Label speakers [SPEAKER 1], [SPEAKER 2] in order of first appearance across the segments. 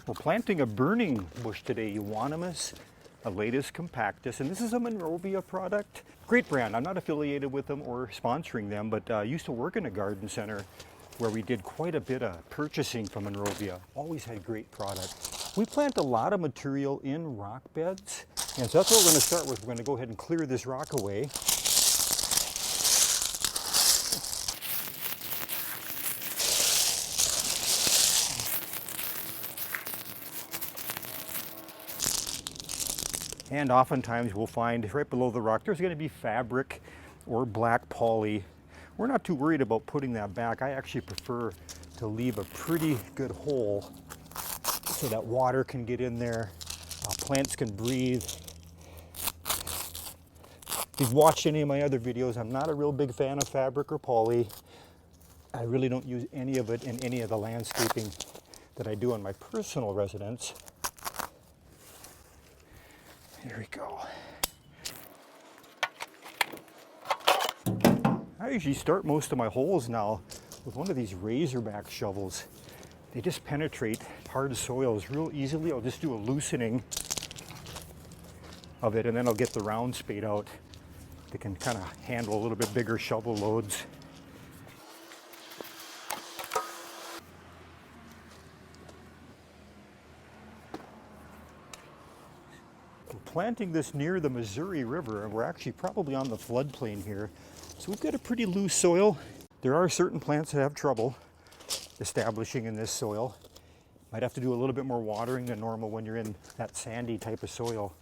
[SPEAKER 1] We're planting a burning bush today, Euonymus, alatus compactus, and this is a Monrovia product. Great brand. I'm not affiliated with them or sponsoring them, but I used to work in a garden center where we did quite a bit of purchasing from Monrovia. Always had great products. We plant a lot of material in rock beds, and so that's what we're going to start with. We're going to go ahead and clear this rock away. And oftentimes we'll find right below the rock there's going to be fabric or black poly. We're not too worried about putting that back. I actually prefer to leave a pretty good hole so that water can get in there, plants can breathe. If you've watched any of my other videos, I'm not a real big fan of fabric or poly. I really don't use any of it in any of the landscaping that I do on my personal residence. Here we go. I usually start most of my holes now with one of these razorback shovels. They just penetrate hard soils real easily. I'll just do a loosening of it, and then I'll get the round spade out. They can kind of handle a little bit bigger shovel loads. We're planting this near the Missouri River, and we're actually probably on the floodplain here. So we've got a pretty loose soil. There are certain plants that have trouble establishing in this soil. Might have to do a little bit more watering than normal when you're in that sandy type of soil.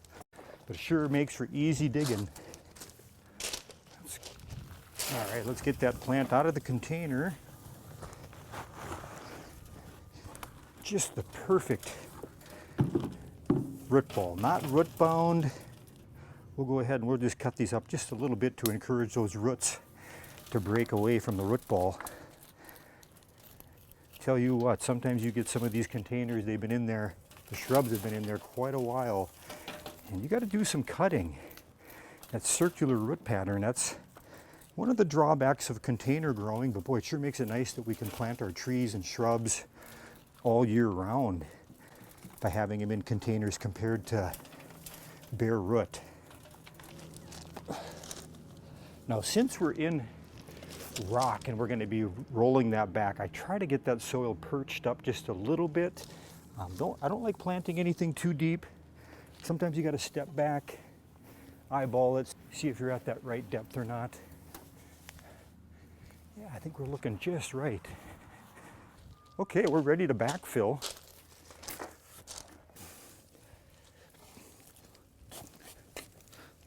[SPEAKER 1] But it sure makes for easy digging. All right, let's get that plant out of the container. Just the perfect root ball, not root bound. We'll go ahead and we'll just cut these up just a little bit to encourage those roots to break away from the root ball. Tell you what, sometimes you get some of these containers, they've been in there, the shrubs have been in there quite a while, and you got to do some cutting. That circular root pattern, that's one of the drawbacks of container growing, but boy, it sure makes it nice that we can plant our trees and shrubs all year round by having them in containers compared to bare root. Now, since we're in rock and we're going to be rolling that back, I try to get that soil perched up just a little bit. I don't like planting anything too deep. Sometimes you got to step back, eyeball it, see if you're at that right depth or not. Yeah, I think we're looking just right. Okay, we're ready to backfill.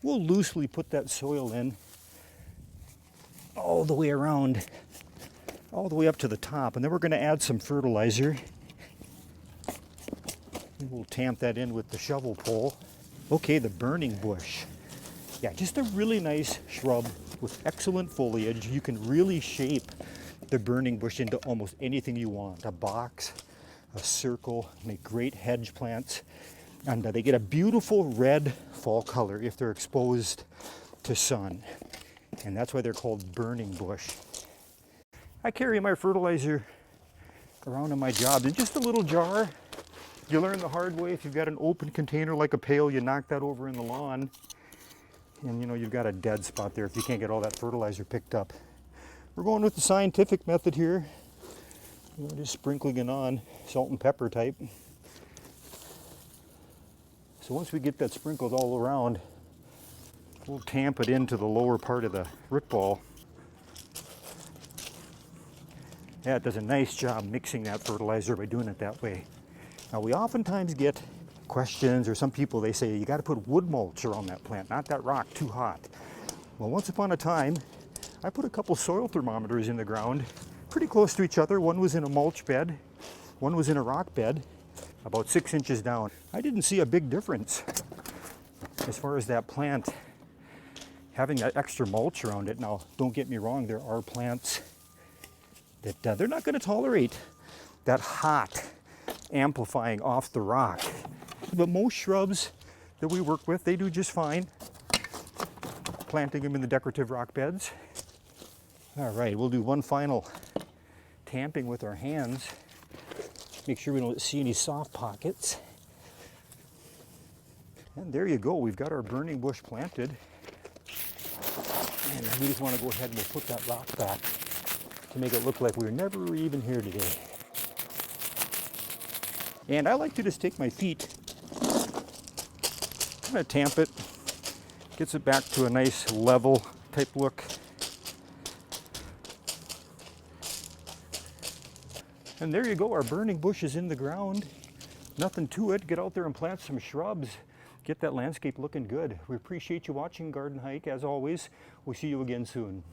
[SPEAKER 1] We'll loosely put that soil in all the way around, all the way up to the top, and then we're going to add some fertilizer. And we'll tamp that in with the shovel pole. Okay, the burning bush. Yeah, just a really nice shrub with excellent foliage. You can really shape the burning bush into almost anything you want. A box, a circle, make great hedge plants. And they get a beautiful red fall color if they're exposed to sun. And that's why they're called burning bush. I carry my fertilizer around in my job in just a little jar. You learn the hard way. If you've got an open container like a pail, you knock that over in the lawn. And you know, you've got a dead spot there if you can't get all that fertilizer picked up. We're going with the scientific method here. We're just sprinkling it on, salt and pepper type. So once we get that sprinkled all around, we'll tamp it into the lower part of the root ball. Yeah, it does a nice job mixing that fertilizer by doing it that way. Now, we oftentimes get questions, or some people, they say, you got to put wood mulch around that plant, not that rock, too hot. Well, once upon a time, I put a couple soil thermometers in the ground, pretty close to each other. One was in a mulch bed, one was in a rock bed, about 6 inches down. I didn't see a big difference as far as that plant having that extra mulch around it. Now, don't get me wrong, there are plants that they're not going to tolerate that hot amplifying off the rock. But most shrubs that we work with, they do just fine. Planting them in the decorative rock beds. All right, we'll do one final tamping with our hands. Make sure we don't see any soft pockets. And there you go, we've got our burning bush planted. And we just want to go ahead and we'll put that rock back to make it look like we were never even here today. And I like to just take my feet, I'm going to tamp it, gets it back to a nice level type look. And there you go, our burning bush is in the ground. Nothing to it. Get out there and plant some shrubs. Get that landscape looking good. We appreciate you watching Garden Hike. As always, we'll see you again soon.